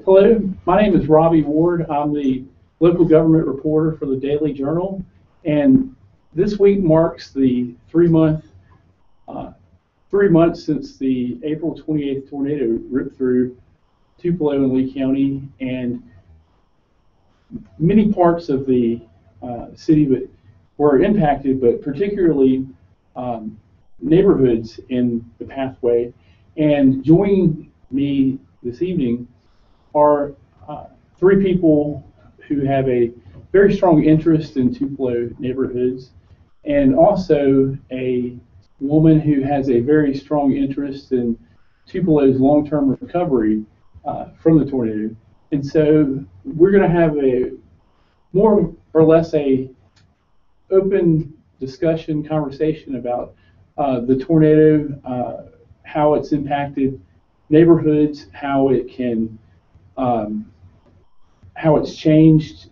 Hello, my name is Robbie Ward. I'm the local government reporter for the Daily Journal, and this week marks the 3 months since the April 28th tornado ripped through Tupelo and Lee County, and many parts of the city were impacted, but particularly neighborhoods in the pathway. And joining me this evening are three people who have a very strong interest in Tupelo neighborhoods, and also a woman who has a very strong interest in Tupelo's long-term recovery from the tornado. And so we're going to have a more or less a open discussion, conversation about the tornado, how it's impacted neighborhoods, how it can how it's changed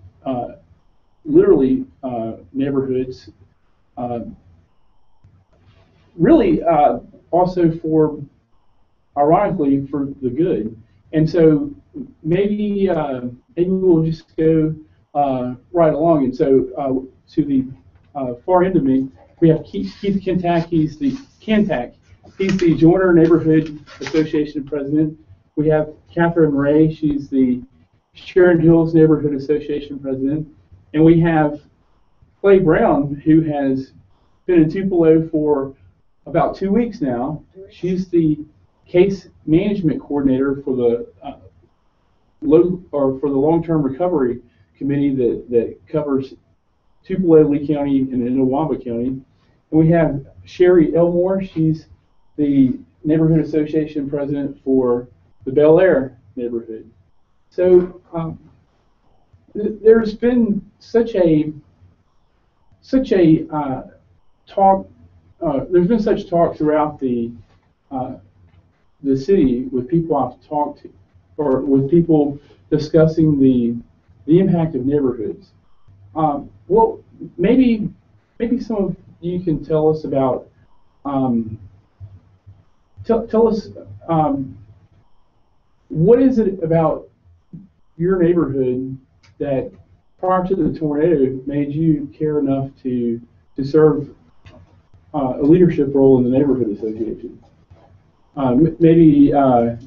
literally neighborhoods, really also for, ironically, for the good. And so maybe we'll just go right along. And so to the far end of me, we have Keith Kantack. He's the Joyner Neighborhood Association president. We have Kathryn, she's the Sharon Hills Neighborhood Association president. And we have Clay Brown, who has been in Tupelo for about 2 weeks now. She's the case management coordinator for the long-term recovery committee that covers Tupelo, Lee County, and Itawamba County. And we have Sherry Elmore. She's the Neighborhood Association president for the Bel Air neighborhood. So there's been such talk. There's been such talk throughout the city with people I've talked to, or with people discussing the impact of neighborhoods. Well, maybe some of you can tell us about. Tell us what is it about your neighborhood that prior to the tornado made you care enough to serve a leadership role in the neighborhood association? Maybe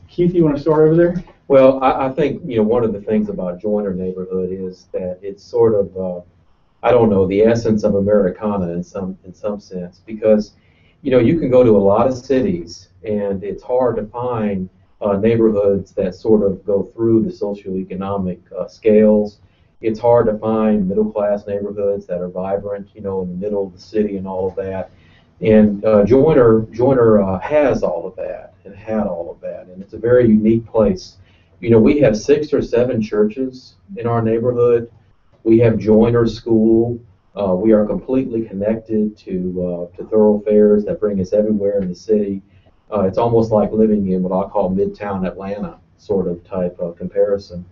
Keith, you want to start over there? Well, I think one of the things about Joyner neighborhood is that it's sort of I don't know, the essence of Americana in some sense, because you can go to a lot of cities and it's hard to find neighborhoods that sort of go through the socioeconomic scales. It's hard to find middle-class neighborhoods that are vibrant, in the middle of the city and all of that. And Joyner has all of that and had all of that, and it's a very unique place. We have 6 or 7 churches in our neighborhood. We have Joyner School. We are completely connected to thoroughfares that bring us everywhere in the city. It's almost like living in what I call Midtown Atlanta sort of type of comparison.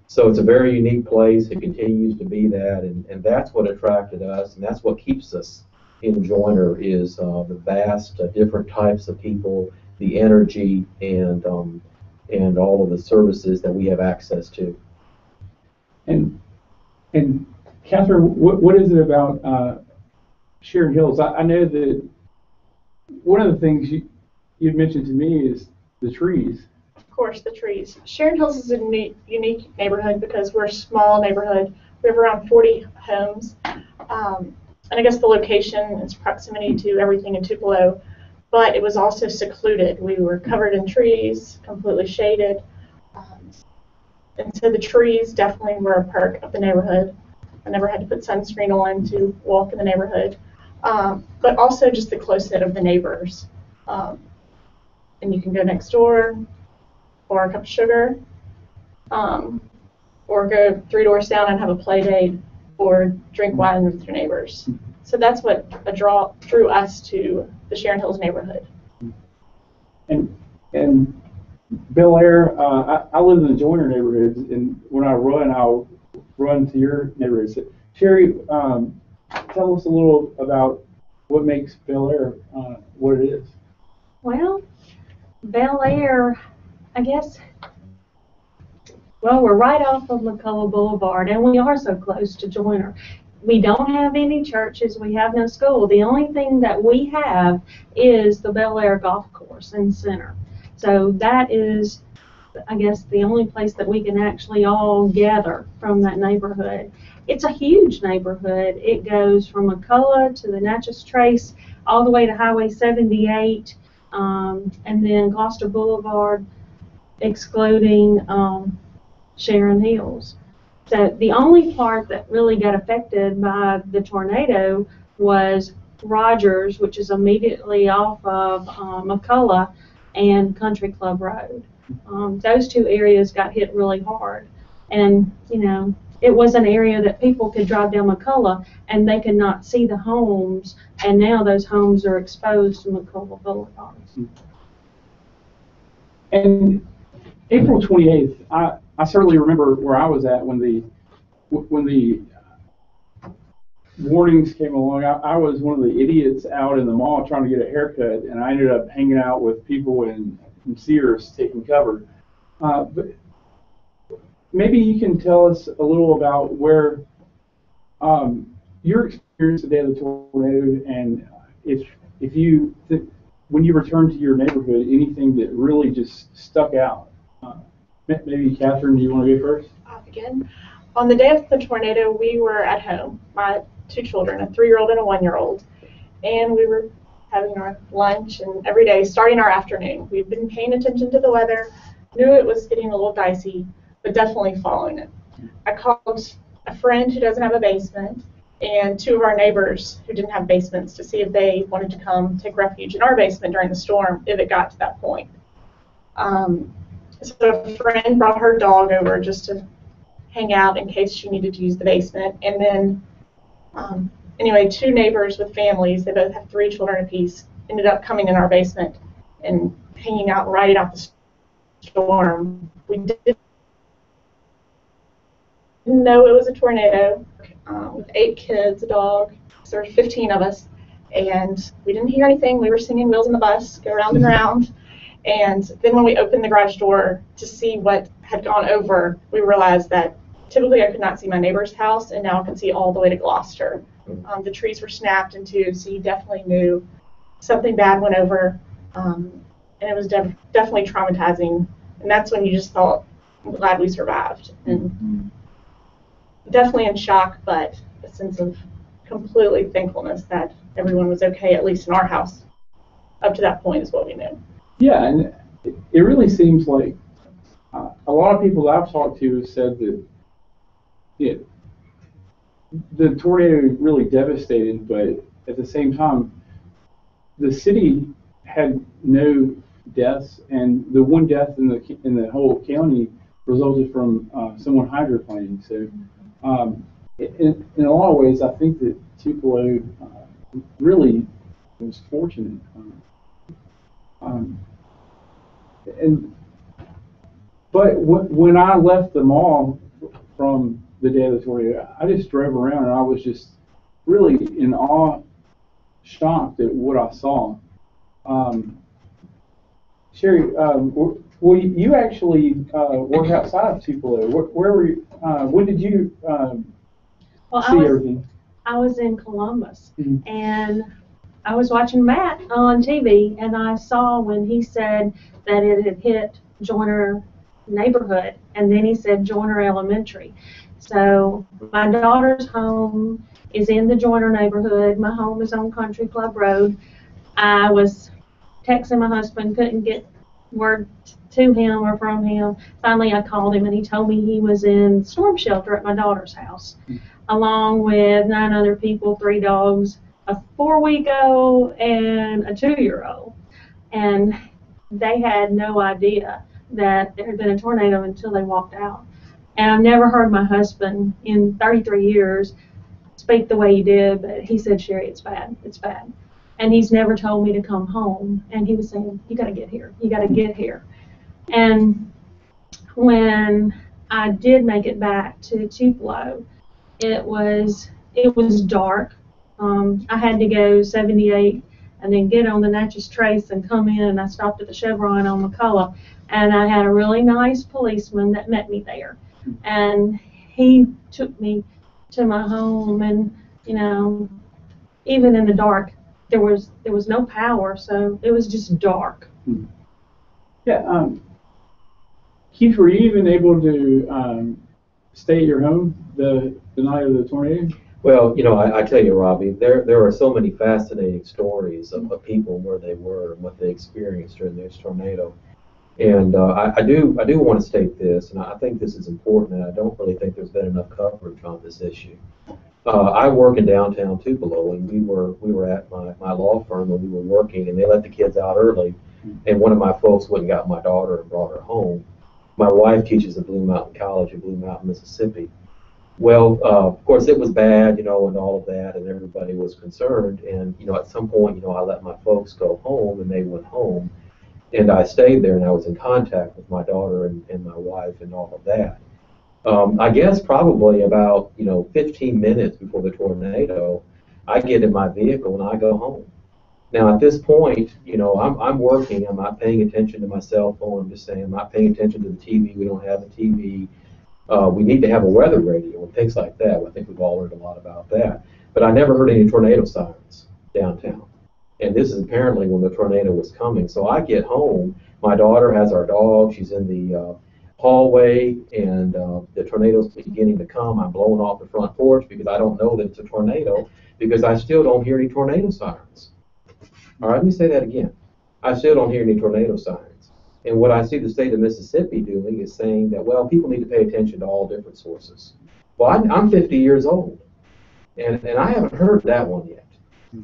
So it's a very unique place. It continues to be that, and that's what attracted us, and that's what keeps us in Joyner is the vast different types of people, the energy, and all of the services that we have access to. And Kathryn, what is it about Sharon Hills? I know that one of the things you'd mentioned to me is the trees. Of course, the trees. Sharon Hills is a unique neighborhood because we're a small neighborhood. We have around 40 homes. And I guess the location is proximity to everything in Tupelo, but it was also secluded. We were covered in trees, completely shaded. And so the trees definitely were a perk of the neighborhood. I never had to put sunscreen on to walk in the neighborhood, but also just the close knit of the neighbors. And you can go next door, pour a cup of sugar, or go 3 doors down and have a play date, or drink wine with your neighbors. So that's what drew us to the Sharon Hills neighborhood. And Bel Air, I live in the Joyner neighborhood, and when I run, I'll run to your neighborhood. So, Sherry, tell us a little about what makes Bel Air what it is. Well, Bel Air, I guess Well, we're right off of McCullough Boulevard, and we are so close to Joyner. We don't have any churches. We have no school. The only thing that we have is the Bel Air Golf Course and Center. So that is, I guess, the only place that we can actually all gather from that neighborhood. It's a huge neighborhood. It goes from McCullough to the Natchez Trace, all the way to Highway 78, and then Gloucester Boulevard, excluding Sharon Hills. So the only part that really got affected by the tornado was Rogers, which is immediately off of McCullough and Country Club Road. Those two areas got hit really hard. And, you know, it was an area that people could drive down McCullough and they could not see the homes, and now those homes are exposed to McCullough Boulevard. And April 28th, I certainly remember where I was at when the warnings came along. I was one of the idiots out in the mall trying to get a haircut, and I ended up hanging out with people in Sears taking cover. But maybe you can tell us a little about where your experience the day of the tornado, and if you when you returned to your neighborhood, anything that really just stuck out. Maybe Kathryn, do you want to go first? I'll begin. On the day of the tornado, we were at home, my two children, a 3-year-old and a 1-year-old, and we were having our lunch and every day, starting our afternoon. We've been paying attention to the weather, knew it was getting a little dicey, but definitely following it. I called a friend who doesn't have a basement and 2 of our neighbors who didn't have basements to see if they wanted to come take refuge in our basement during the storm if it got to that point. So a friend brought her dog over just to hang out in case she needed to use the basement. And then, anyway, 2 neighbors with families, they both have 3 children apiece, ended up coming in our basement and hanging out right out the storm. We didn't know it was a tornado, with 8 kids, a dog, so there were 15 of us, and we didn't hear anything. We were singing Wheels on the Bus, go round and round. And then when we opened the garage door to see what had gone over, we realized that typically I could not see my neighbor's house, and now I can see all the way to Gloucester. The trees were snapped in 2, so you definitely knew something bad went over, and it was definitely traumatizing. And that's when you just thought, I'm glad we survived. And definitely in shock, but a sense of completely thankfulness that everyone was okay, at least in our house. Up to that point is what we knew. Yeah, and it really seems like a lot of people that I've talked to have said that the tornado really devastated, but at the same time, the city had no deaths, and the one death in the whole county resulted from someone hydroplaning. So, in a lot of ways, I think that Tupelo really was fortunate. But when I left the mall from the day of the tornado, I just drove around and I was just really in awe, shocked at what I saw. Sherry, well, you actually work outside of Tupelo. Where were you? When did you see everything? I was in Columbus, and I was watching Matt on TV, and I saw when he said that it had hit Joyner neighborhood, and then he said Joyner Elementary. So my daughter's home is in the Joyner neighborhood. My home is on Country Club Road. I was texting my husband, couldn't get word to him or from him. Finally, I called him, and he told me he was in storm shelter at my daughter's house, along with 9 other people, 3 dogs, a 4-week-old, and a 2-year-old. And they had no idea that there had been a tornado until they walked out. And I've never heard my husband in 33 years speak the way he did, but he said, Sherry, it's bad, it's bad. And he's never told me to come home. And he was saying, you got to get here, you got to get here. And when I did make it back to Tupelo, it was dark. I had to go 78 and then get on the Natchez Trace and come in, and I stopped at the Chevron on McCullough, and I had a really nice policeman that met me there, and he took me to my home, and you know, even in the dark, there was no power, so it was just dark. Yeah, Keith, were you even able to stay at your home the night of the tornado? Well, you know, I tell you, Robbie, there are so many fascinating stories of people where they were and what they experienced during this tornado. And I do want to state this, and I think this is important, and I don't really think there's been enough coverage on this issue. I work in downtown Tupelo, and we were at my law firm, and we were working, and they let the kids out early, and one of my folks went and got my daughter and brought her home. My wife teaches at Blue Mountain College in Blue Mountain, Mississippi. Well, of course, it was bad, you know, and all of that, and everybody was concerned. And, you know, at some point, you know, I let my folks go home, and they went home. And I stayed there, and I was in contact with my daughter and my wife and all of that. I guess probably about, you know, 15 minutes before the tornado, I get in my vehicle, and I go home. Now, at this point, you know, I'm working. I'm not paying attention to my cell phone. I'm just saying I'm not paying attention to the TV. We don't have a TV. We need to have a weather radio and things like that. I think we've all learned a lot about that. But I never heard any tornado sirens downtown. And this is apparently when the tornado was coming. So I get home. My daughter has our dog. She's in the hallway, and the tornado's beginning to come. I'm blowing off the front porch because I don't know that it's a tornado because I still don't hear any tornado sirens. All right, let me say that again. I still don't hear any tornado sirens. And what I see the state of Mississippi doing is saying that, well, people need to pay attention to all different sources. Well, I'm 50 years old, and I haven't heard that one yet.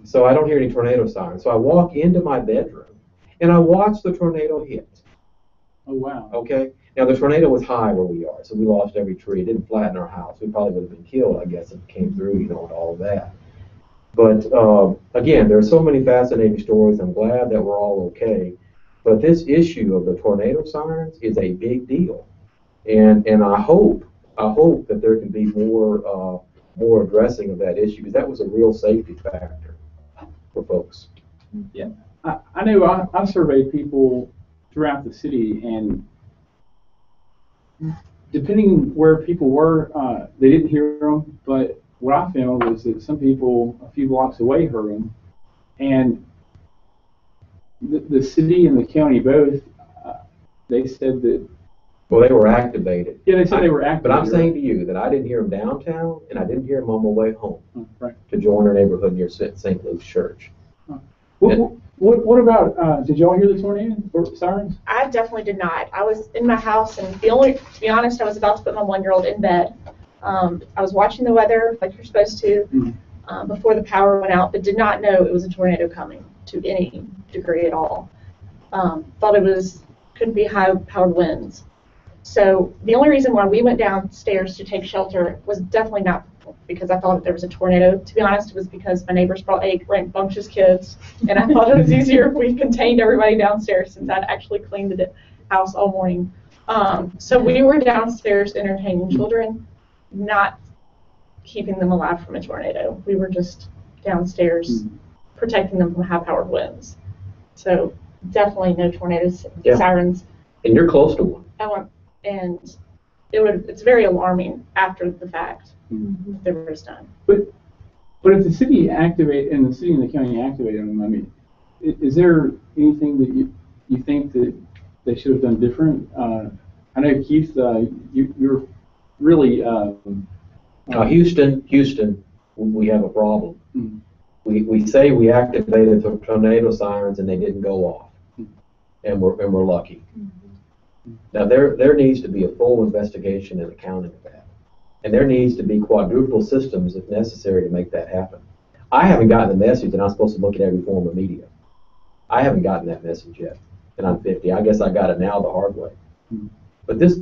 So I don't hear any tornado sirens. So I walk into my bedroom, and I watch the tornado hit. Oh, wow. Okay? Now, the tornado was high where we are, so we lost every tree. It didn't flatten our house. We probably would have been killed, I guess, if it came through, you know, and all of that. But, again, there are so many fascinating stories. I'm glad that we're all okay. But this issue of the tornado sirens is a big deal, and I hope that there can be more addressing of that issue because that was a real safety factor for folks. Yeah, I know. I surveyed people throughout the city, and depending where people were, they didn't hear them. But what I found was that some people a few blocks away heard them, and the city and the county both, they said that. Well, they were activated. Yeah, they said they were activated. But I'm saying to you that I didn't hear them downtown, and I didn't hear them on my way home to Joyner neighborhood near St. Luke's Church. What about, did y'all hear the tornado sirens? I definitely did not. I was in my house, and to be honest, I was about to put my 1-year-old in bed. I was watching the weather like you're supposed to before the power went out, but did not know it was a tornado coming to any degree at all. Thought it couldn't be high-powered winds. So the only reason why we went downstairs to take shelter was definitely not because I thought there was a tornado. To be honest, it was because my neighbors brought 8 rambunctious kids, and I thought it was easier if we contained everybody downstairs since I'd actually cleaned the house all morning. So we were downstairs entertaining children, not keeping them alive from a tornado. We were just downstairs protecting them from high-powered winds. So definitely no tornado sirens. And you're close to one. And it's very alarming after the fact that there was done. But if the city and the county activated them, I mean, is there anything that you think that they should have done different? I know Keith, you're really Houston, we have a problem. We say we activated the tornado sirens and they didn't go off, and we're lucky. Now there needs to be a full investigation and accounting of that, and there needs to be quadruple systems if necessary to make that happen. I haven't gotten the message that I'm supposed to look at every form of media. I haven't gotten that message yet, and I'm 50. I guess I got it now the hard way. But this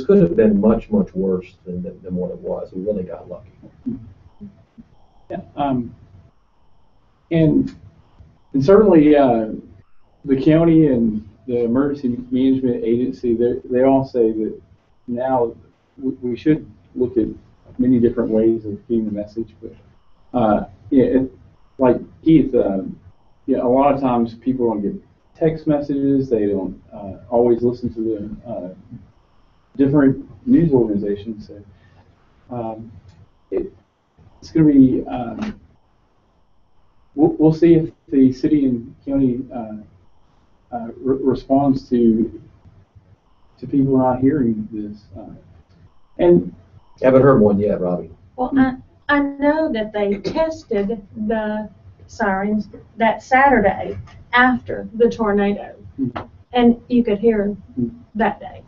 could have been much worse than what it was. We really got lucky. Yeah. And certainly the county and the emergency management agency, they all say that now we should look at many different ways of getting the message. But like Keith, a lot of times people don't get text messages. They don't always listen to the different news organizations. So it's going to be. We'll see if the city and county responds to people not hearing this. And haven't heard one yet, Robbie. Well, I know that they tested the sirens that Saturday after the tornado, and you could hear that day.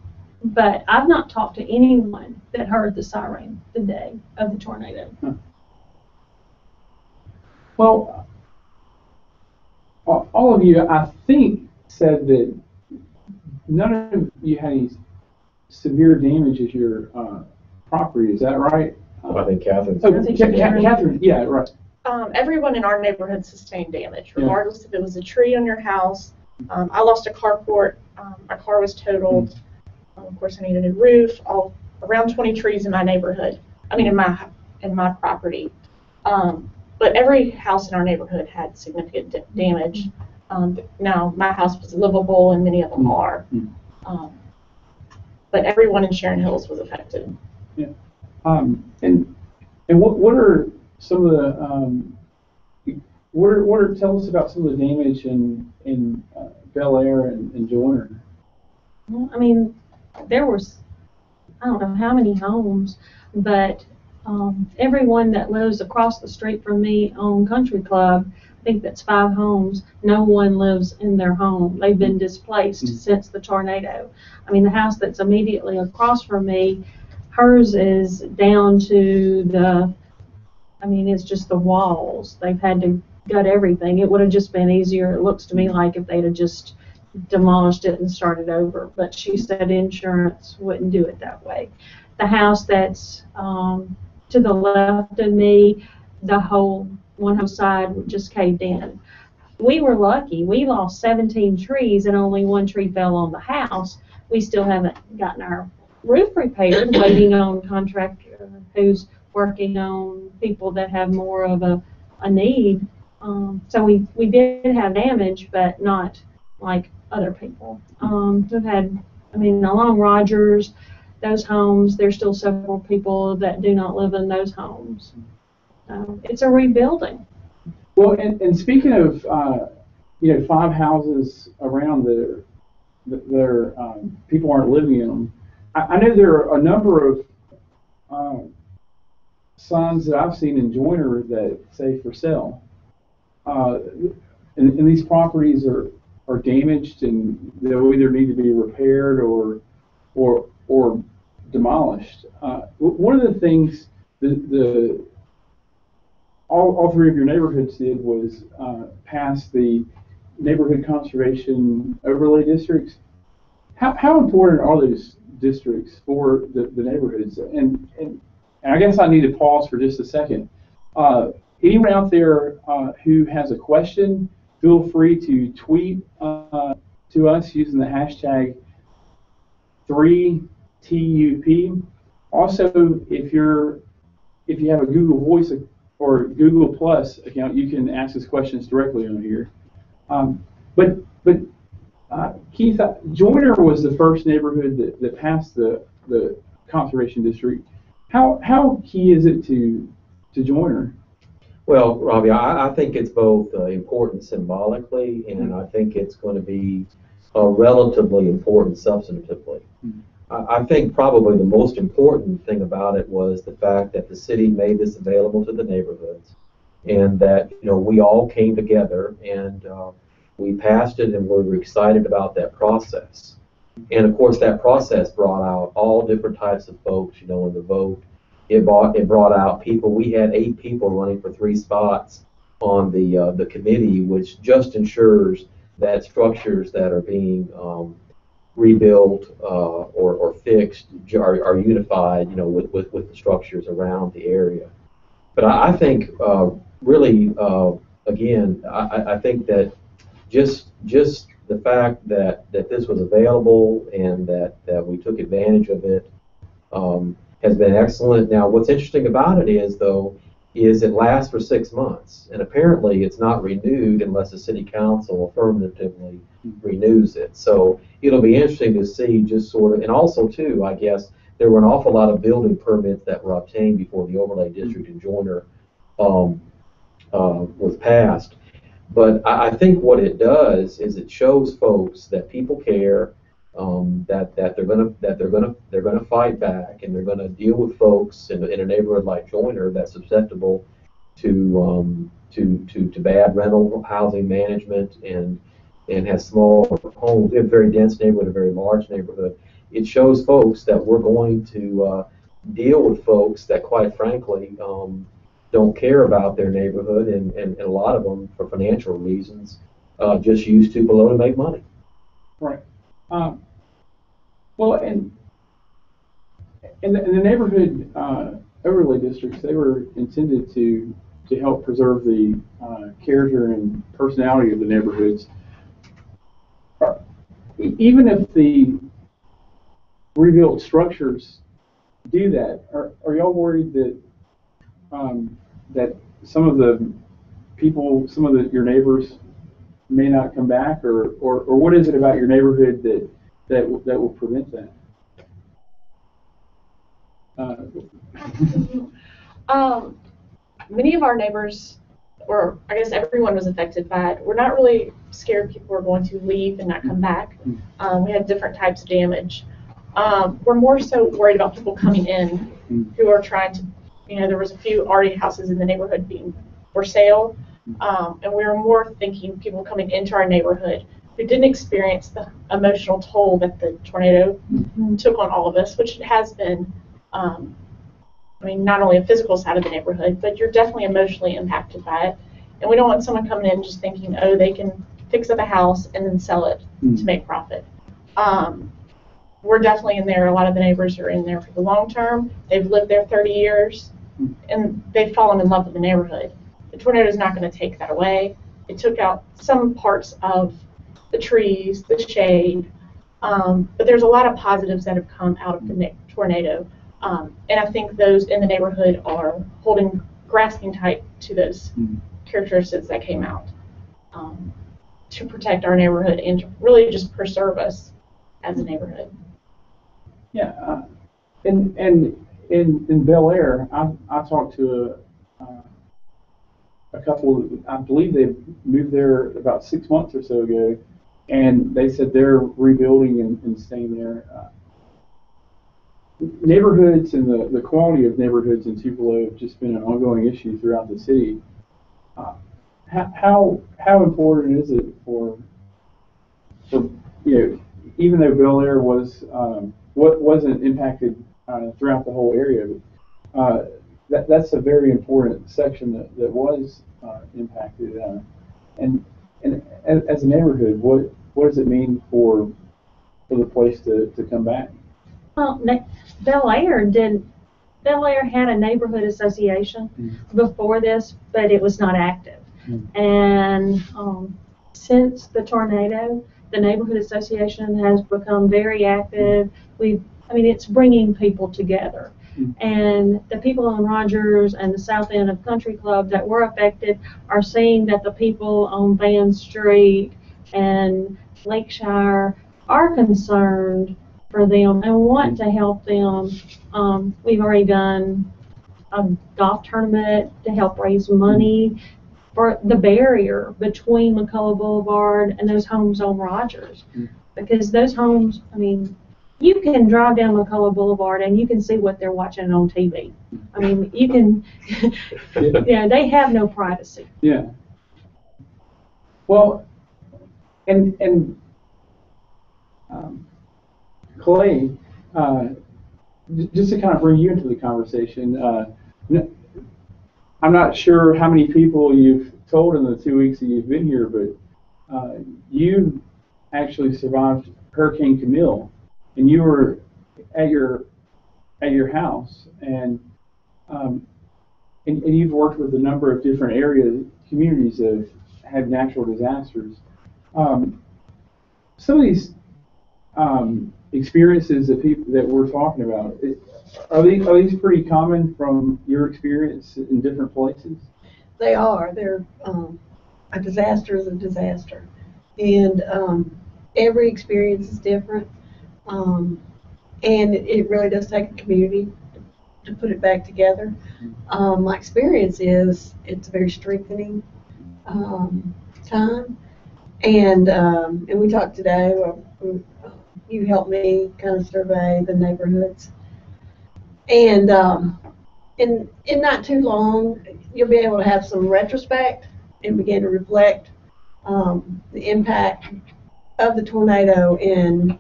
But I've not talked to anyone that heard the siren the day of the tornado. Well, all of you, I think, said that none of you had any severe damage at your property. Is that right? I think Kathryn. Oh, Kathryn, yeah, right. Everyone in our neighborhood sustained damage, regardless if it was a tree on your house. I lost a carport. My car was totaled. Of course, I need a new roof. Around 20 trees in my neighborhood. I mean, in my property. But every house in our neighborhood had significant damage. Now, my house was livable, and many of them are. But everyone in Sharon Hills was affected. Yeah. And what are some of the tell us about some of the damage in Bel Air and Joyner? Well, I mean, there was, I don't know how many homes, but everyone that lives across the street from me on Country Club, I think that's 5 homes, no one lives in their home. They've been displaced since the tornado. I mean, the house that's immediately across from me, hers is down to it's just the walls. They've had to gut everything. It would have just been easier, it looks to me like, if they'd have just demolished it and started over. But she said insurance wouldn't do it that way. The house that's to the left of me, the whole one side just caved in. We were lucky. We lost 17 trees and only 1 tree fell on the house. We still haven't gotten our roof repaired, waiting on contractor who's working on people that have more of a need. So we did have damage, but not like other people. We've had, along Rogers, those homes, there's still several people that do not live in those homes. It's a rebuilding. Well, and speaking of, 5 houses around that people aren't living in them, I know there are a number of signs that I've seen in Joyner that say for sale. And these properties are damaged, and they'll either need to be repaired or demolished. One of the things all 3 of your neighborhoods did was pass the neighborhood conservation overlay districts. How important are those districts for the neighborhoods? And I guess I need to pause for just a second. Anyone out there who has a question, feel free to tweet to us using the hashtag 3TUP. Also, if you have a Google Voice or Google Plus account, you can ask us questions directly on here. But Keith, Joyner was the first neighborhood that passed the conservation district. How key is it to Joyner? Well, Robbie, I think it's both important symbolically, and I think it's going to be relatively important substantively. I think probably the most important thing about it was the fact that the city made this available to the neighborhoods, and that we all came together and we passed it, and we were excited about that process. And of course, that process brought out all different types of folks, in the vote. It brought out people. We had 8 people running for 3 spots on the committee, which just ensures that structures that are being rebuilt or fixed are unified, with the structures around the area. But I think really, again, I think that just the fact that this was available and that we took advantage of it has been excellent. Now, what's interesting about it is, though, is it lasts for 6 months, and apparently it's not renewed unless the city council affirmatively renews it. So it'll be interesting to see just sort of, and also too, I guess, there were an awful lot of building permits that were obtained before the overlay district in Joyner was passed. But I think what it does is it shows folks that people care, that they're gonna fight back, and they're gonna deal with folks in a neighborhood like Joyner that's susceptible to bad rental housing management and has small homes. We have a very dense neighborhood, a very large neighborhood. It shows folks that we're going to deal with folks that, quite frankly, don't care about their neighborhood, and a lot of them, for financial reasons, just use Tupelo to make money. Right. Well, and in the neighborhood overlay districts, they were intended to help preserve the character and personality of the neighborhoods. Even if the rebuilt structures do that, are y'all worried that that some of the people, your neighbors, may not come back, or what is it about your neighborhood that will prevent that? Many of our neighbors, or I guess everyone, was affected by it. We're not really scared people are going to leave and not come back. We had different types of damage. We're more so worried about people coming in who are trying to, there was a few already houses in the neighborhood being for sale, and we were more thinking people coming into our neighborhood who didn't experience the emotional toll that the tornado took on all of us, which has been, not only a physical side of the neighborhood, but you're definitely emotionally impacted by it. And we don't want someone coming in just thinking, oh, they can fix up a house and then sell it to make profit. We're definitely in there. A lot of the neighbors are in there for the long term. They've lived there 30 years, and they've fallen in love with the neighborhood. The tornado is not going to take that away. It took out some parts of the trees, the shade, but there's a lot of positives that have come out of the tornado. And I think those in the neighborhood are grasping tight to those characteristics that came out to protect our neighborhood and to really just preserve us as a neighborhood. Yeah, and in Bel Air, I talked to a couple. I believe they moved there about 6 months or so ago, and they said they're rebuilding and staying there. Neighborhoods and the quality of neighborhoods in Tupelo have just been an ongoing issue throughout the city. How important is it for even though Bel Air wasn't impacted throughout the whole area, that's a very important section that was impacted. And as a neighborhood, what does it mean for the place to come back? Well, Bel Air had a neighborhood association before this, but it was not active. And since the tornado, the neighborhood association has become very active. It's bringing people together. And the people on Rogers and the south end of Country Club that were affected are seeing that the people on Van Street and Lakeshire are concerned for them and want to help them. We've already done a golf tournament to help raise money for the barrier between McCullough Boulevard and those homes on Rogers. Because those homes, you can drive down McCullough Boulevard and you can see what they're watching on TV. You can, they have no privacy. Yeah. Well, and Clay, just to kind of bring you into the conversation, I'm not sure how many people you've told in the 2 weeks that you've been here, but you actually survived Hurricane Camille, and you were at your house, and you've worked with a number of different communities that have had natural disasters. Some of these experiences that we're talking about, Are these pretty common from your experience in different places? They are. They're a disaster is a disaster, and every experience is different. And it really does take a community to put it back together. My experience is it's a very strengthening time, and we talked today. You helped me kind of survey the neighborhoods, and in not too long, you'll be able to have some retrospect and begin to reflect the impact of the tornado and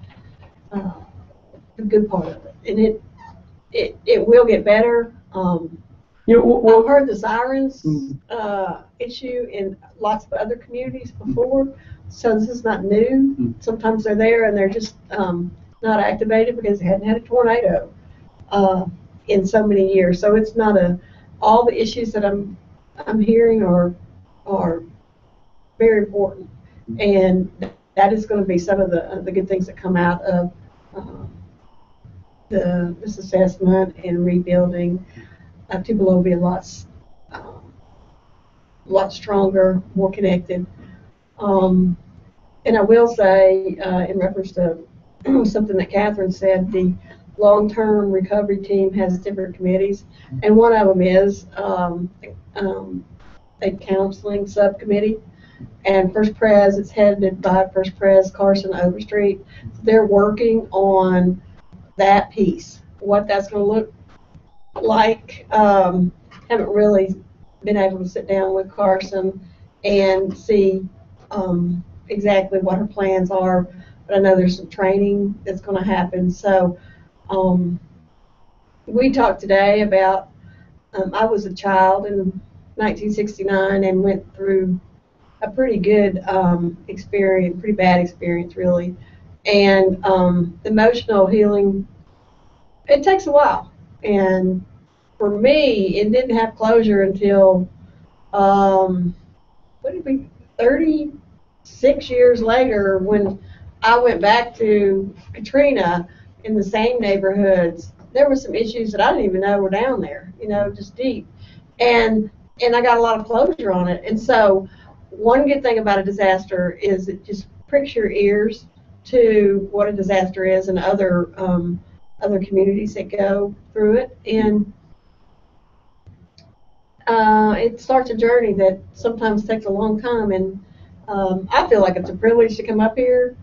the good part of it. And it will get better. I've heard the sirens issue in lots of other communities before, so this is not new. Sometimes they're there and they're just not activated because they hadn't had a tornado in so many years. So it's not all the issues that I'm hearing are very important, and that is going to be some of the good things that come out of this assessment and rebuilding. Tupelo will be a lot stronger, more connected. And I will say, in reference to something that Kathryn said, the long-term recovery team has different committees, and one of them is a counseling subcommittee. And First Pres, it's headed by First Pres Carson Overstreet. They're working on that piece, what that's going to look like. Haven't really been able to sit down with Carson and see exactly what her plans are, but I know there's some training that's going to happen. So we talked today about, I was a child in 1969 and went through a pretty good experience, pretty bad experience really, and emotional healing, it takes a while. And for me, it didn't have closure until, 36 years later, when I went back to Katrina in the same neighborhoods. There were some issues that I didn't even know were down there, just deep. And I got a lot of closure on it. And so one good thing about a disaster is it just pricks your ears to what a disaster is and other communities that go through it. And it starts a journey that sometimes takes a long time. And I feel like it's a privilege to come up here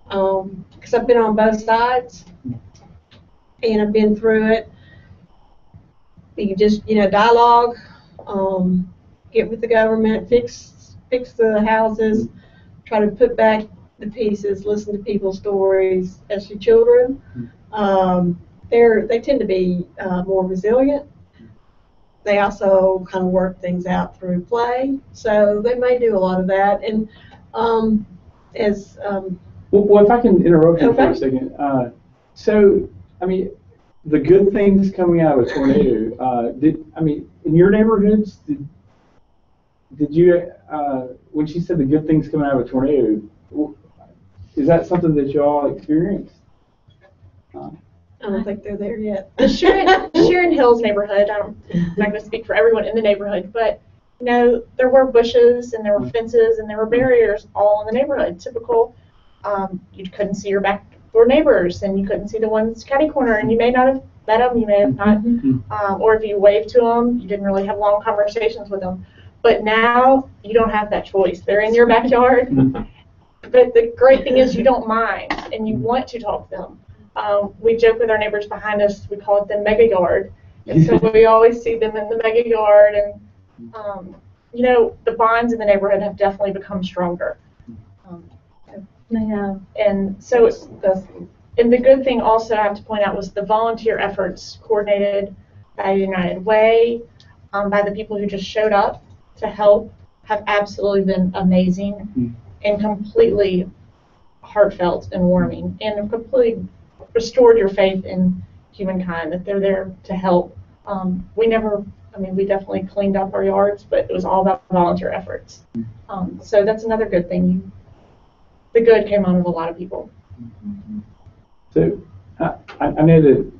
because I've been on both sides and I've been through it. You just, dialogue, get with the government, fix the houses, try to put back the pieces, listen to people's stories. As your children, they tend to be more resilient. They also kind of work things out through play, so they may do a lot of that. And well, if I can interrupt you okay. for a second. So, I mean, the good things coming out of a tornado, in your neighborhoods, did you, when she said the good things coming out of a tornado, is that something that y'all experienced? I don't think they're there yet. The Sharon Hills neighborhood, I'm not going to speak for everyone in the neighborhood, but there were bushes and there were fences and there were barriers all in the neighborhood. Typical, you couldn't see your back door neighbors and you couldn't see the ones catty corner, and you may not have met them, you may have not, or if you waved to them, you didn't really have long conversations with them. But now you don't have that choice. They're in your backyard. But the great thing is you don't mind and you want to talk to them. We joke with our neighbors behind us, we call it the mega yard. And so we always see them in the mega yard. And, the bonds in the neighborhood have definitely become stronger. And so and the good thing also I have to point out was the volunteer efforts coordinated by United Way, by the people who just showed up to help, have absolutely been amazing and completely heartfelt and warming, and completely restored your faith in humankind, that they're there to help. We definitely cleaned up our yards, but it was all about volunteer efforts. So that's another good thing. The good came out of a lot of people. So I know that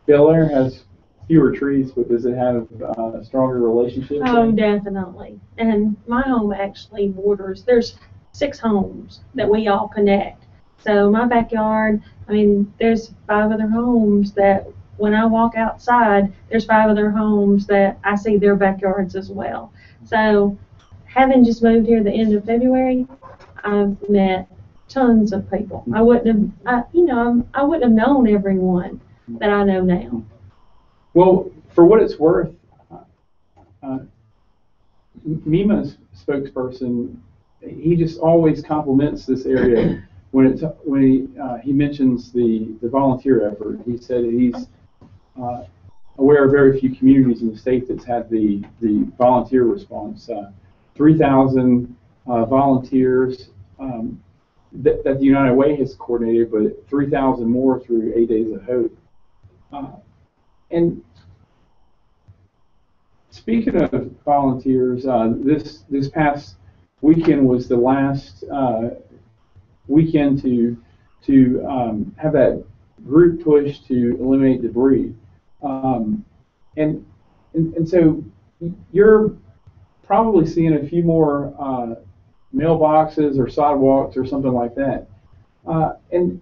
Bel Air has fewer trees, but does it have a stronger relationship? Oh, definitely. And my home actually borders, there's 6 homes that we all connect. So my backyard, I mean, there's 5 other homes that when I walk outside, there's 5 other homes that I see their backyards as well. So having just moved here the end of February, I've met tons of people. I wouldn't have, I wouldn't have known everyone that I know now. Well, for what it's worth, MEMA's spokesperson, he just always compliments this area when he mentions the volunteer effort. He said that he's aware of very few communities in the state that's had the volunteer response. 3,000 volunteers that the United Way has coordinated, but 3,000 more through 8 Days of Hope. And speaking of volunteers, this past weekend was the last weekend to have that group push to eliminate debris, and so you're probably seeing a few more mailboxes or sidewalks or something like that. And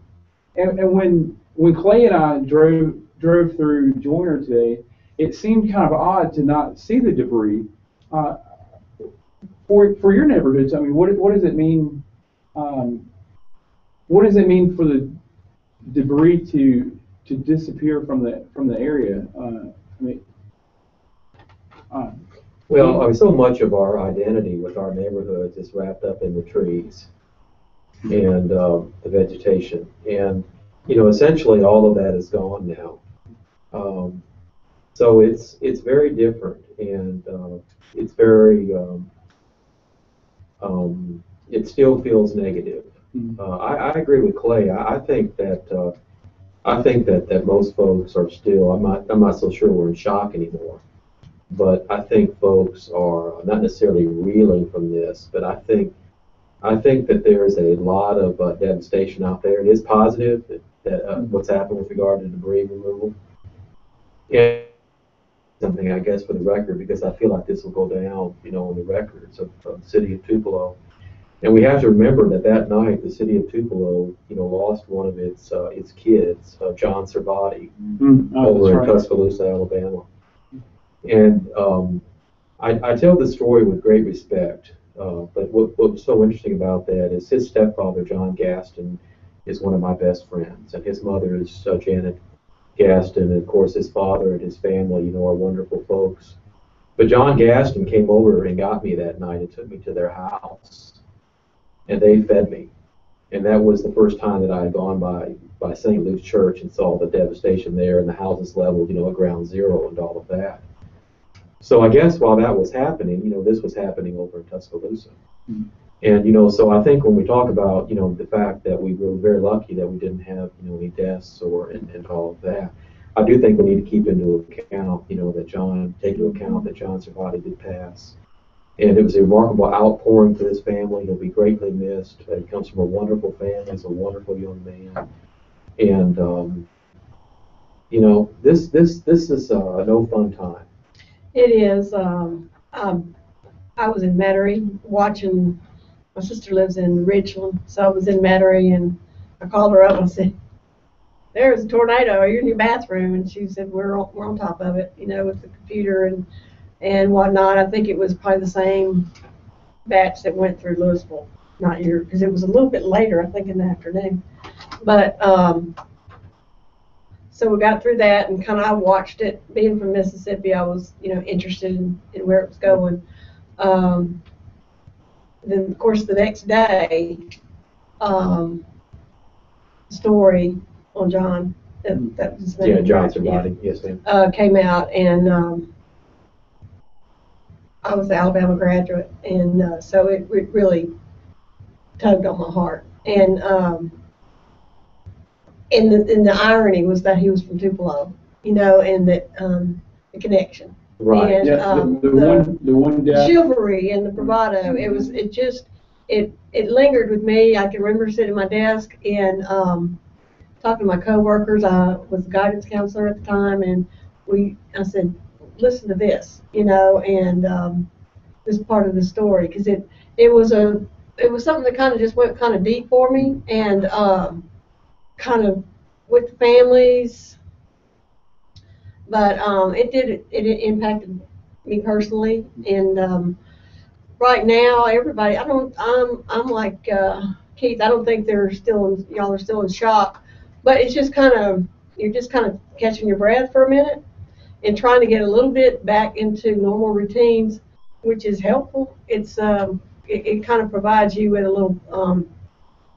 when Clay and I drove through Joyner today, it seemed kind of odd to not see the debris. For your neighborhoods, I mean, what does it mean? What does it mean for the debris to disappear from the area? Well, so much of our identity with our neighborhoods is wrapped up in the trees and the vegetation, and essentially all of that is gone now. So it's very different, and it's very it still feels negative. I agree with Clay. I think that most folks are still. I'm not so sure we're in shock anymore. But I think folks are not necessarily reeling from this, but I think that there is a lot of devastation out there. It is positive that what's happened with regard to debris removal. And something, I guess, for the record, because I feel like this will go down, on the records of the city of Tupelo. And we have to remember that night, the city of Tupelo, lost one of its kids, John Servati, over in Tuscaloosa, Alabama. And I tell this story with great respect, but what was so interesting about that is his stepfather, John Gaston, is one of my best friends, and his mother is Janet Gaston, and of course his father and his family, are wonderful folks. But John Gaston came over and got me that night and took me to their house, and they fed me. And that was the first time that I had gone by St. Luke's Church and saw the devastation there and the houses leveled, at ground zero and all of that. So I guess while that was happening, this was happening over in Tuscaloosa. Mm-hmm. And, so I think when we talk about, the fact that we were very lucky that we didn't have, any deaths and all of that, I do think we need to keep into account, take into account that John Servati did pass. And it was a remarkable outpouring for this family. He'll be greatly missed. He comes from a wonderful family. He's a wonderful young man. And, this is a no fun time. It is. I was in Metairie watching. My sister lives in Richland, so I was in Metairie, and I called her up and I said, "There's a tornado. You're in your bathroom," and she said, "We're on top of it, with the computer and whatnot." I think it was probably the same batch that went through Louisville, not your, because it was a little bit later, I think, in the afternoon. But so we got through that, and kind of I watched it. Being from Mississippi, I was, interested in where it was going. Then, of course, the next day, story on John, that was his name. Yeah, John Servati, yes, ma'am. Came out, and I was an Alabama graduate, and so it really tugged on my heart. And the irony was that he was from Tupelo, and that the connection. Right. And the one chivalry and the bravado. It lingered with me. I can remember sitting at my desk and talking to my coworkers. I was a guidance counselor at the time, and I said, listen to this, and this part of the story, because it was something that kind of just went kind of deep for me, and kind of with families, but it impacted me personally, and right now everybody, I'm like Keith, I don't think y'all are still in shock, but it's just you're just kind of catching your breath for a minute and trying to get a little bit back into normal routines, which is helpful. It kind of provides you with a little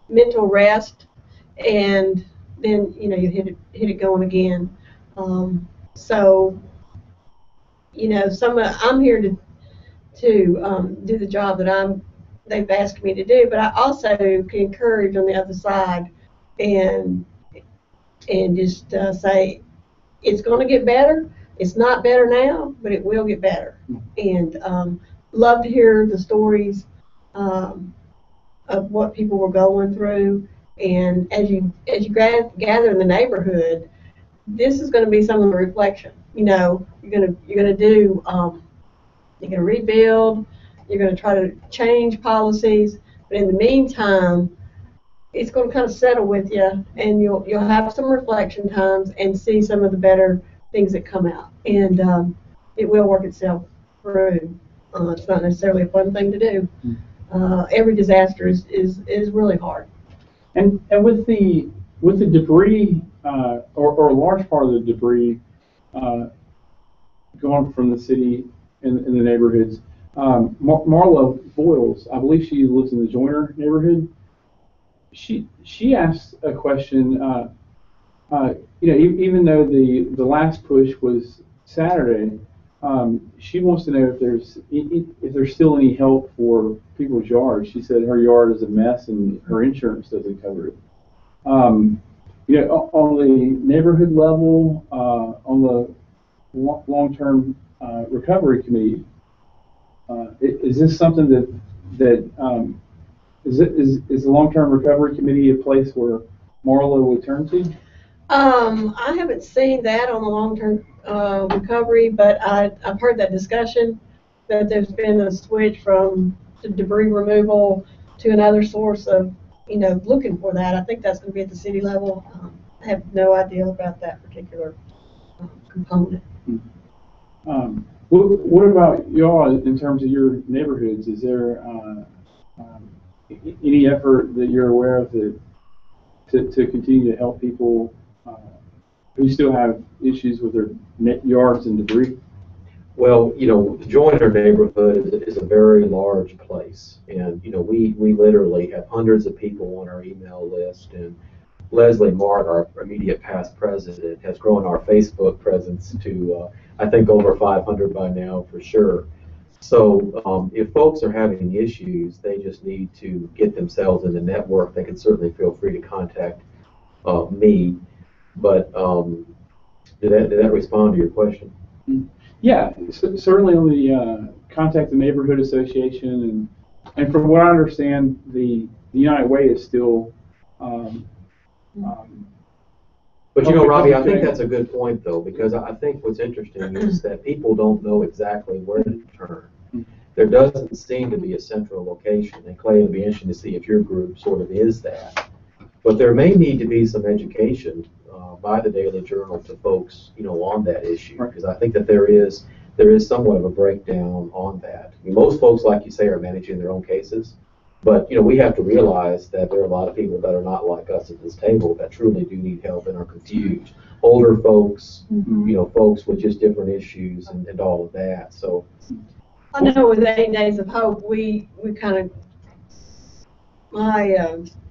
mental rest, and then you hit it going again. So I'm here to do the job that they've asked me to do, but I also can encourage on the other side, and just say it's going to get better. It's not better now, but it will get better. And love to hear the stories of what people were going through. And as you gather in the neighborhood, this is going to be some of the reflection. You're going to do. You're going to rebuild. You're going to try to change policies. But in the meantime, it's going to kind of settle with you, and you'll have some reflection times and see some of the better things that come out. And it will work itself through. It's not necessarily a fun thing to do. Every disaster is really hard. And with the debris, or a large part of the debris going from the city in the neighborhoods, Marla Boyles, I believe she lives in the Joyner neighborhood. She asked a question. Even though the last push was Saturday, she wants to know if there's still any help for people's yards. She said her yard is a mess and her insurance doesn't cover it. On the neighborhood level, on the long-term recovery committee, is this something that is the long-term recovery committee a place where Marla would turn to? I haven't seen that on the long-term recovery, but I've heard that discussion, that there's been a switch from debris removal to another source of, looking for that. I think that's going to be at the city level. I have no idea about that particular component. What about y'all in terms of your neighborhoods? Is there any effort that you're aware of to continue to help people who still have issues with their yards and debris? Well, the Joyner neighborhood is a very large place, and we literally have hundreds of people on our email list, and Leslie Mart, our immediate past president, has grown our Facebook presence to I think over 500 by now for sure. So if folks are having issues, they just need to get themselves in the network. They can certainly feel free to contact me. But did that respond to your question? Yeah, certainly on the Contact the Neighborhood Association, and from what I understand, the United Way is still. But Robbie, I think that's a good point though, because I think what's interesting is that people don't know exactly where to turn. There doesn't seem to be a central location, and Clay, it'd be interesting to see if your group sort of is that. But there may need to be some education by the Daily Journal to folks, on that issue, because I think that there is somewhat of a breakdown on that. I mean, most folks, like you say, are managing their own cases, but we have to realize that there are a lot of people that are not like us at this table that truly do need help and are confused. Older folks, folks with just different issues and all of that. So I know with 8 Days of Hope, we kind of, my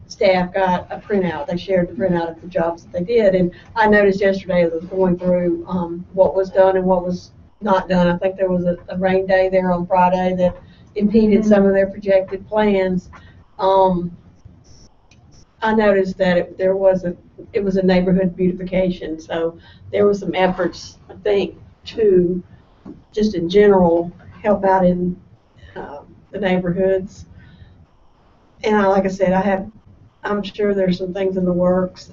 staff got a printout. They shared the printout of the jobs that they did, and I noticed yesterday as I was going through what was done and what was not done. I think there was a rain day there on Friday that impeded some of their projected plans. I noticed that it was a neighborhood beautification, so there was some efforts, I think, to just in general help out in the neighborhoods. And like I said, I'm sure there's some things in the works.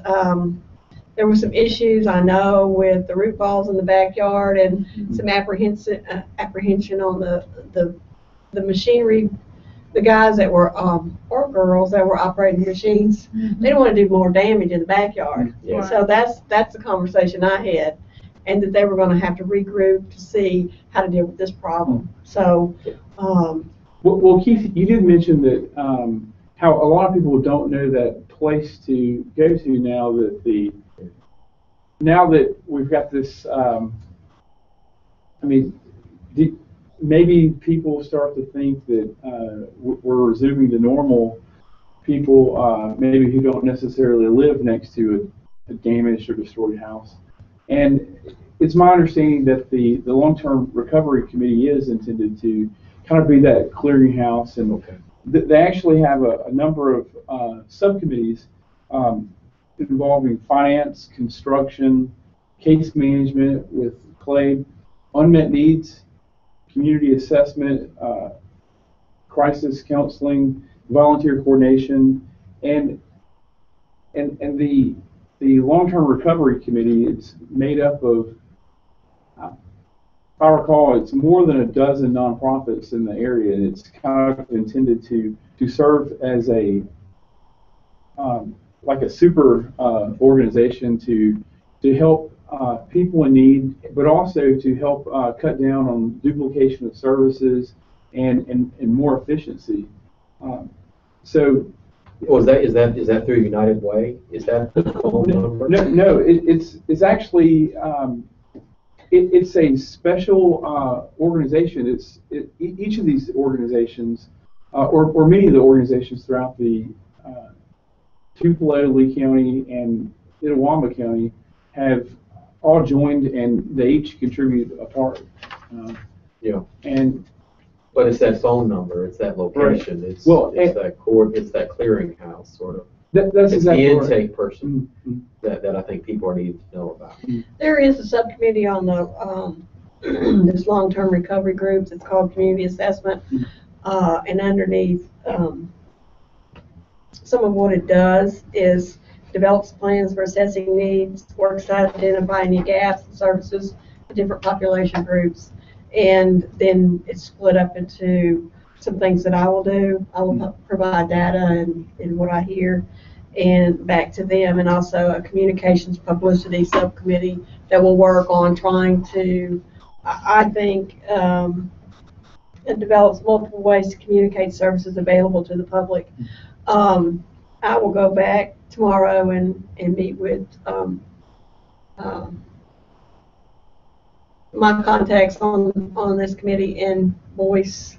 there were some issues, I know, with the root balls in the backyard and some apprehension on the machinery. The guys that were, or girls that were operating machines, they didn't want to do more damage in the backyard. Yeah. So that's the conversation I had, and that they were going to have to regroup to see how to deal with this problem. So, well, Keith, you did mention that how a lot of people don't know that place to go to now that we've got this. Maybe people start to think that we're resuming to normal. People maybe who don't necessarily live next to a damaged or destroyed house. And it's my understanding that the long-term recovery committee is intended to kind of be that clearinghouse, and they actually have a number of subcommittees involving finance, construction, case management with claim, unmet needs, community assessment, crisis counseling, volunteer coordination, and the long-term recovery committee is made up of, if I recall, it's more than a dozen nonprofits in the area, and it's kind of intended to serve as a like a super organization to help people in need, but also to help cut down on duplication of services and more efficiency. So, is that through United Way? Is that the phone number? No. It's actually it's a special organization. Each of these organizations, or many of the organizations throughout the Tupelo, Lee County, and Itawamba County have all joined, and they each contribute a part. But it's that phone number, it's that location, right. it's that clearinghouse sort of. That's it's exactly the intake right. person that I think people are needing to know about. there is a subcommittee on the this long-term recovery groups. It's called Community Assessment, and underneath some of what it does is develops plans for assessing needs, works to identify any gaps in services for different population groups, and then it's split up into some things that I will do. I will provide data and what I hear and back to them, and also a communications publicity subcommittee that will work on trying to, I think, it develops multiple ways to communicate services available to the public. I will go back tomorrow and meet with my contacts on this committee and voice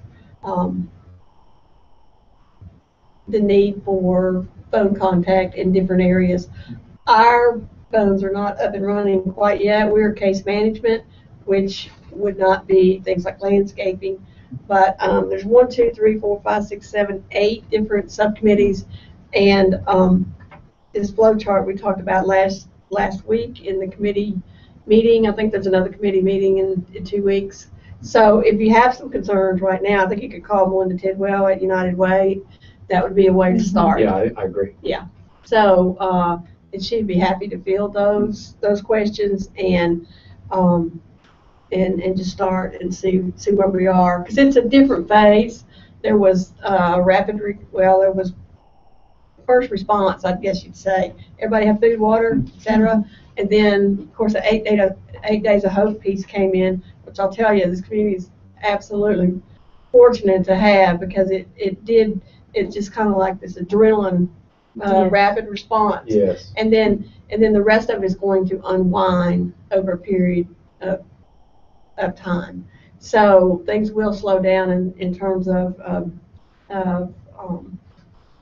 the need for phone contact in different areas. Our phones are not up and running quite yet. We're case management, which would not be things like landscaping, but there's 1, 2, 3, 4, 5, 6, 7, 8 different subcommittees, and this flow chart we talked about last week in the committee meeting. I think there's another committee meeting in 2 weeks. So if you have some concerns right now, I think you could call Melinda Tidwell at United Way. That would be a way to start. Yeah, I agree. Yeah. So and she'd be happy to field those questions and just start and see where we are, because it's a different phase. There was there was first response, I guess you'd say. Everybody have food, water, etc. And then, of course, the 8 days of hope piece came in, which I'll tell you, this community is absolutely fortunate to have, because it's just kind of like this adrenaline rapid response. Yes. And then the rest of it is going to unwind over a period of time. So things will slow down in terms of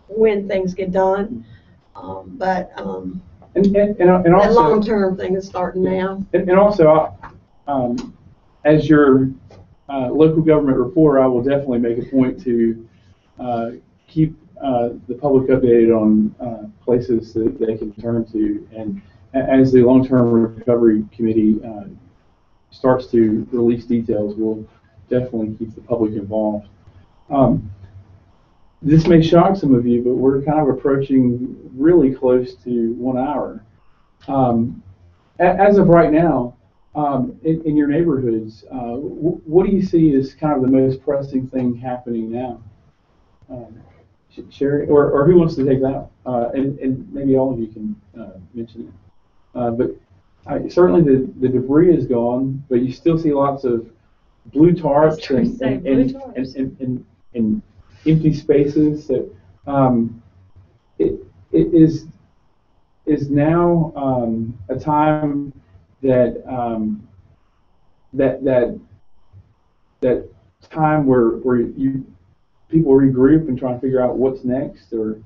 when things get done, but and the also, long-term thing is starting now. And also, as your local government reporter, I will definitely make a point to keep the public updated on places that they can turn to. And as the long-term recovery committee starts to release details, we'll definitely keep the public involved. This may shock some of you, but we're kind of approaching really close to 1 hour. As of right now, in your neighborhoods, what do you see as kind of the most pressing thing happening now? Sharon, or who wants to take that? And maybe all of you can mention it. But certainly the debris is gone, but you still see lots of blue tarps and empty spaces. So it is now a time that that time where people regroup and try to figure out what's next, or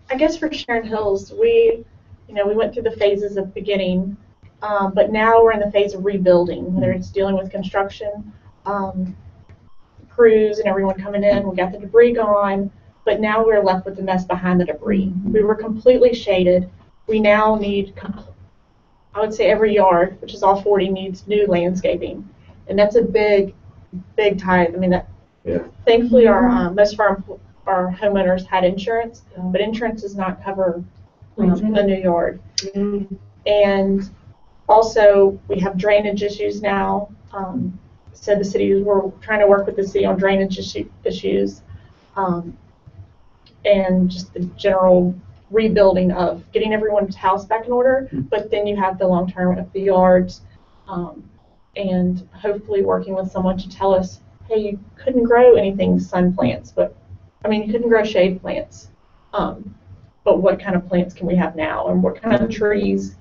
I guess for Sharon Hills, we went through the phases of beginning, but now we're in the phase of rebuilding, whether it's dealing with construction, crews and everyone coming in. We got the debris gone, but now we're left with the mess behind the debris. We were completely shaded. We now need, I would say every yard, which is all 40, needs new landscaping. And that's a big tithe. I mean, thankfully most of our homeowners had insurance, but insurance does not cover a new yard. And also we have drainage issues now. So the city, we're trying to work with the city on drainage issues, and just the general rebuilding of getting everyone's house back in order. But then you have the long term of the yards, and hopefully working with someone to tell us, hey, you couldn't grow anything sun plants, you couldn't grow shade plants. But what kind of plants can we have now, and what kind of trees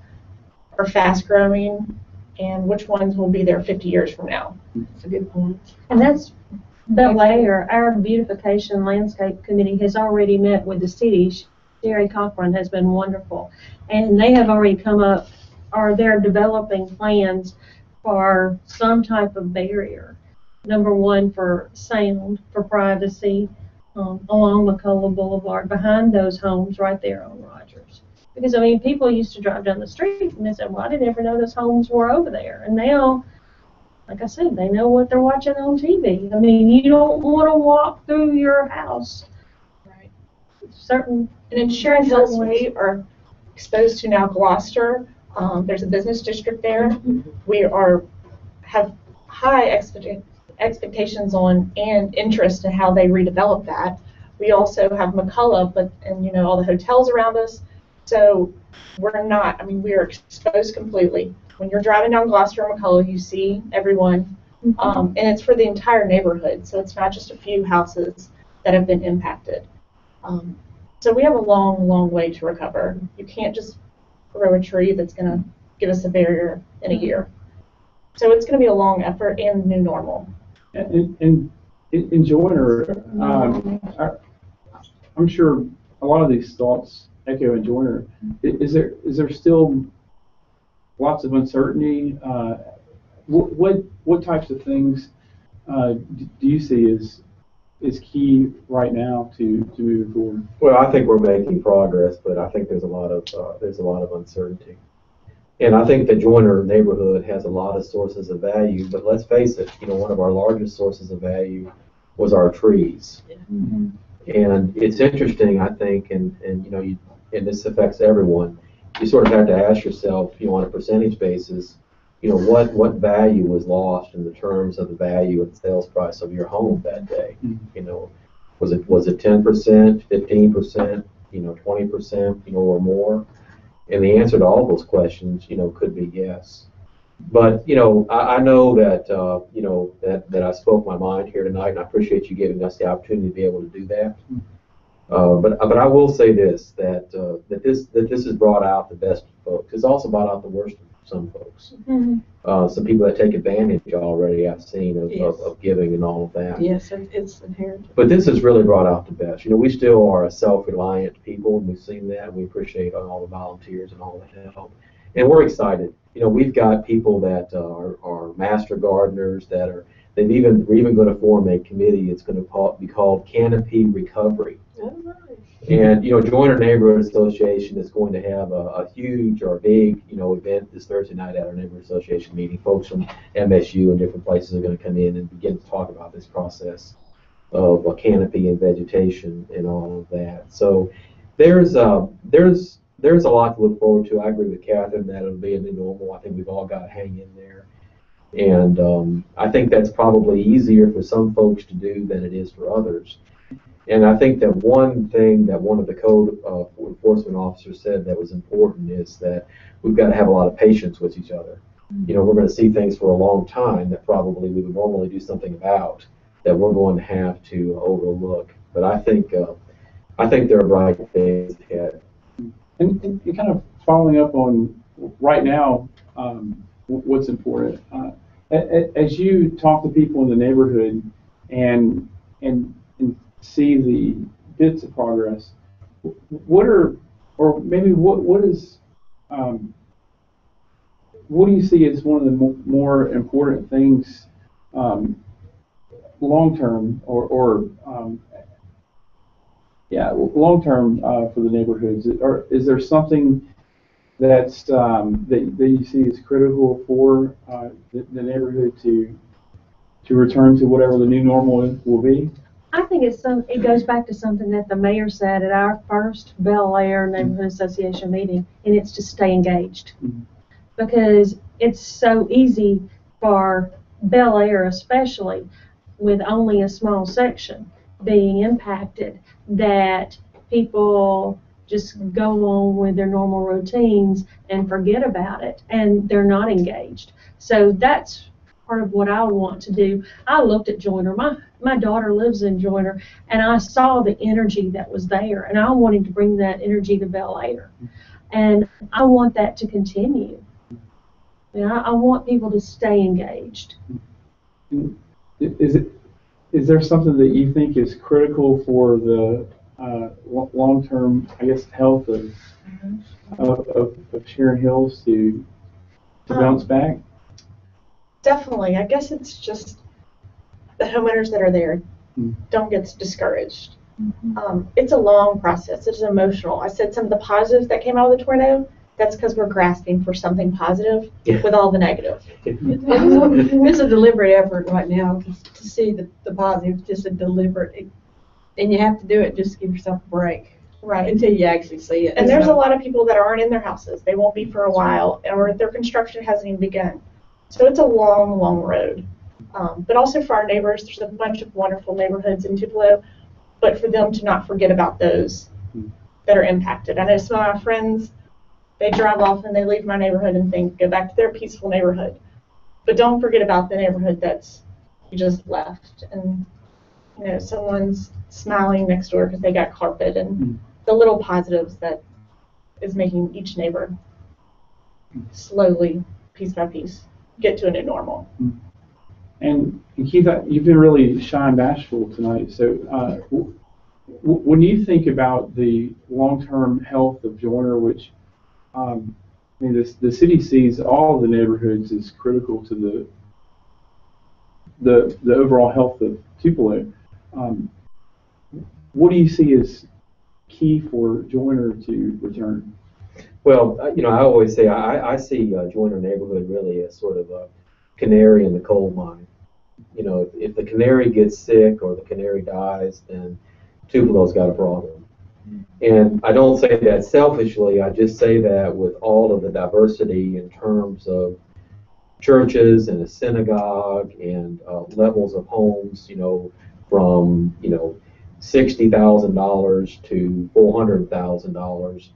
are fast growing, and which ones will be there 50 years from now? That's a good point. And that's Bel-Air, our beautification landscape committee has already met with the city. Sherry Kathryn has been wonderful, and they have already come up, or they're developing plans for some type of barrier. Number one, for sound, for privacy, along McCullough Boulevard, behind those homes right there on Rogers. Because, people used to drive down the street and they said, well, I didn't ever know those homes were over there. And now, like I said, they know what they're watching on TV. You don't want to walk through your house. Right. And in Sharon Hills, we are exposed to now Gloucester. There's a business district there. We have high expectations on and interest in how they redevelop that. We also have McCullough, and all the hotels around us. So we're not, we are exposed completely. When you're driving down Gloucester and McCullough, you see everyone, and it's for the entire neighborhood. So it's not just a few houses that have been impacted. So we have a long way to recover. You can't just grow a tree that's going to give us a barrier in a year. So it's going to be a long effort and new normal. And in Joyner, I'm sure a lot of these thoughts echo in Joyner. Is there still lots of uncertainty? What types of things do you see is key right now to moving forward? Well, I think we're making progress, but I think there's a lot of uncertainty. And I think the Joyner neighborhood has a lot of sources of value, but let's face it, one of our largest sources of value was our trees. Mm-hmm. And it's interesting, I think, and this affects everyone. You sort of have to ask yourself, on a percentage basis, what value was lost in the terms of the value and sales price of your home that day? Mm-hmm. Was it 10%, 15%, 20%, or more? And the answer to all those questions, could be yes. But I know that that I spoke my mind here tonight, and I appreciate you giving us the opportunity to be able to do that. But I will say this, that this has brought out the best of folks. It's also brought out the worst of some folks. Mm-hmm. Some people that take advantage already, I've seen of giving and all of that. Yes, it's inherent. But this has really brought out the best. We still are a self-reliant people, and we've seen that. And we appreciate all the volunteers and all the help. And we're excited. We've got people that are master gardeners we're even going to form a committee. It's going to be called Canopy Recovery. Oh, nice. And Joyner Neighborhood Association is going to have a huge or big event this Thursday night at our neighborhood association meeting. Folks from MSU and different places are going to come in and begin to talk about this process of canopy and vegetation and all of that. So there's there's a lot to look forward to. I agree with Kathryn that it'll be a new normal. I think we've all got to hang in there. And I think that's probably easier for some folks to do than it is for others. And I think that one thing that one of the code enforcement officers said that was important is that we've got to have a lot of patience with each other. You know, we're going to see things for a long time that probably we would normally do something about that we're going to have to overlook. But I think there are bright days ahead. And kind of following up on right now, what's important. As you talk to people in the neighborhood and see the bits of progress, what do you see as one of the more important things long term long term for the neighborhoods? Or is there something that's that you see as critical for the neighborhood to return to whatever the new normal will be? I think it goes back to something that the mayor said at our first Bel Air Neighborhood Association meeting, and it's to stay engaged. Mm-hmm. Because it's so easy for Bel Air, especially with only a small section being impacted, that people just go on with their normal routines and forget about it, and they're not engaged. So that's part of what I want to do. I looked at Joyner. My daughter lives in Joyner, and I saw the energy that was there, and I wanted to bring that energy to Bel Air, and I want that to continue. I want people to stay engaged. Is there something that you think is critical for the long-term, I guess, health of Sharon Hills to bounce back? Definitely. I guess it's just the homeowners that are there don't get discouraged. Mm-hmm. It's a long process. It's emotional. I said some of the positives that came out of the tornado. That's because we're grasping for something positive with all the negative. It's a deliberate effort right now to see the positive, just a deliberate, and you have to do it just to give yourself a break. Right. Until you actually see it. And there's a lot of people that aren't in their houses. They won't be for a while, or their construction hasn't even begun. So it's a long, long road. But also for our neighbors, there's a bunch of wonderful neighborhoods in Tupelo, but for them to not forget about those that are impacted. I know some of my friends, they drive off and they leave my neighborhood and think, go back to their peaceful neighborhood. But don't forget about the neighborhood that's you just left. And, you know, someone's smiling next door because they got carpet, and the little positives that is making each neighbor slowly, piece by piece, get to a new normal. And Keith, you've been really shy and bashful tonight. So when you think about the long-term health of Joyner, which I mean, the city sees all of the neighborhoods as critical to the overall health of Tupelo. What do you see as key for Joyner to return? Well, you know, I always say I see Joyner neighborhood really as sort of a canary in the coal mine. You know, if the canary gets sick or the canary dies, then Tupelo's got a problem. And I don't say that selfishly, I just say that with all of the diversity in terms of churches and a synagogue and levels of homes, you know, from, you know, $60,000 to $400,000.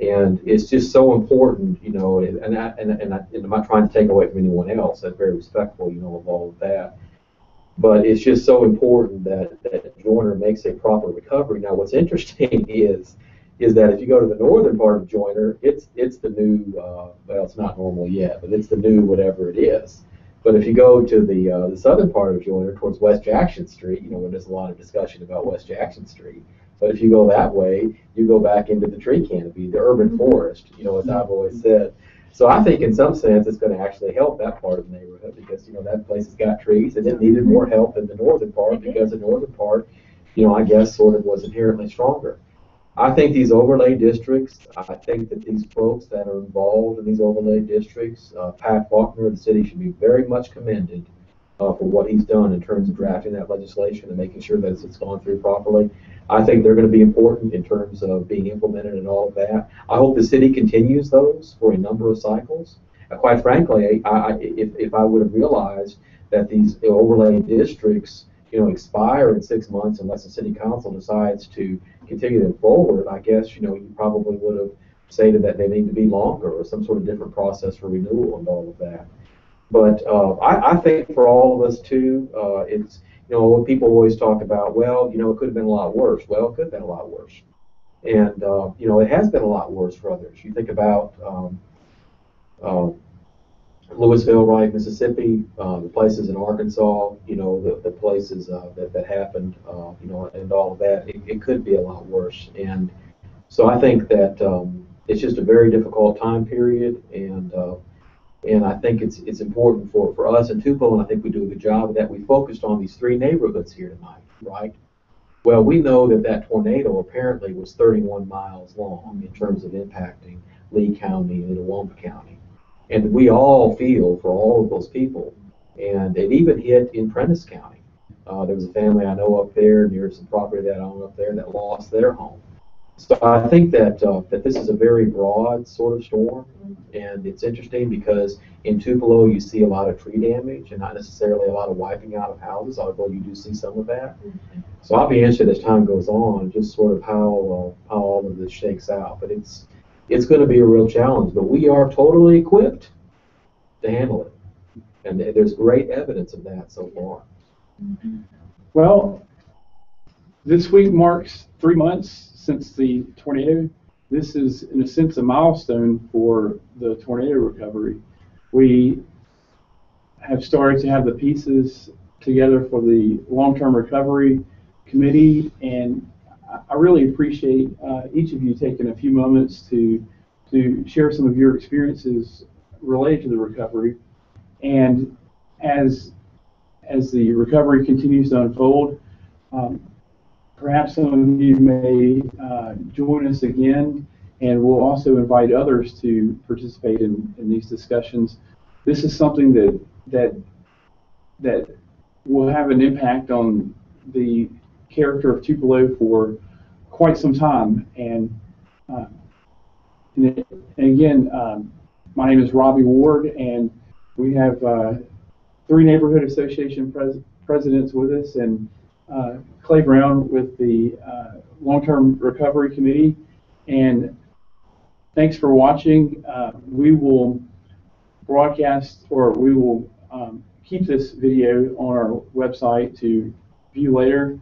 And it's just so important, you know, and I'm not trying to take away from anyone else. I'm very respectful, you know, of all of that. But it's just so important that Joyner makes a proper recovery. Now, what's interesting is that if you go to the northern part of Joyner, it's the new, well, it's not normal yet, but it's the new whatever it is. But if you go to the southern part of Joyner towards West Jackson Street, you know, when there's a lot of discussion about West Jackson Street, but if you go that way, you go back into the tree canopy, the urban forest, you know, as I've always said. So I think in some sense it's going to actually help that part of the neighborhood because, you know, that place has got trees and it needed more help than the northern part because the northern part, you know, I guess sort of was inherently stronger. I think these overlay districts, I think that these folks that are involved in these overlay districts, Pat Faulkner of the city should be very much commended for what he's done in terms of drafting that legislation and making sure that it's gone through properly. I think they're going to be important in terms of being implemented and all of that. I hope the city continues those for a number of cycles. Quite frankly, if I would have realized that these overlay districts, expire in 6 months unless the city council decides to continue them forward, I guess, you probably would have stated that they need to be longer or some sort of different process for renewal and all of that. But I think for all of us too, it's, people always talk about, well, it could have been a lot worse. Well, it could have been a lot worse. And, it has been a lot worse for others. You think about Louisville, right, Mississippi, the places in Arkansas, the places that happened, and all of that, it could be a lot worse. And so I think that it's just a very difficult time period, and I think it's important for us in Tupelo, and I think we do a good job of that. We focused on these 3 neighborhoods here tonight, right? Well, we know that tornado apparently was 31 miles long in terms of impacting Lee County and Itawamba County. And we all feel for all of those people. And it even hit in Prentice County. There was a family I know up there near some property that I own up there that lost their home. So I think that this is a very broad sort of storm, and it's interesting because in Tupelo you see a lot of tree damage and not necessarily a lot of wiping out of houses, although you do see some of that. So I'll be interested as time goes on, just sort of how all of this shakes out. But it's going to be a real challenge, but we are totally equipped to handle it, and there's great evidence of that so far. Well, this week marks 3 months since the tornado. This is, in a sense, a milestone for the tornado recovery. We have started to have the pieces together for the long-term recovery committee, and I really appreciate each of you taking a few moments to share some of your experiences related to the recovery. And as the recovery continues to unfold, perhaps some of you may join us again, and we'll also invite others to participate in these discussions. This is something that will have an impact on the character of Tupelo for quite some time. And again, my name is Robbie Ward, and we have 3 neighborhood association presidents with us, and Clay Brown with the Long-Term Recovery Committee. And thanks for watching. We will broadcast, or we will keep this video on our website to view later.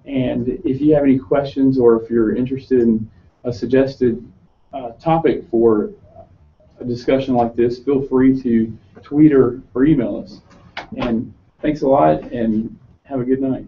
And if you have any questions, or if you're interested in a suggested topic for a discussion like this, feel free to tweet or email us. And thanks a lot, and have a good night.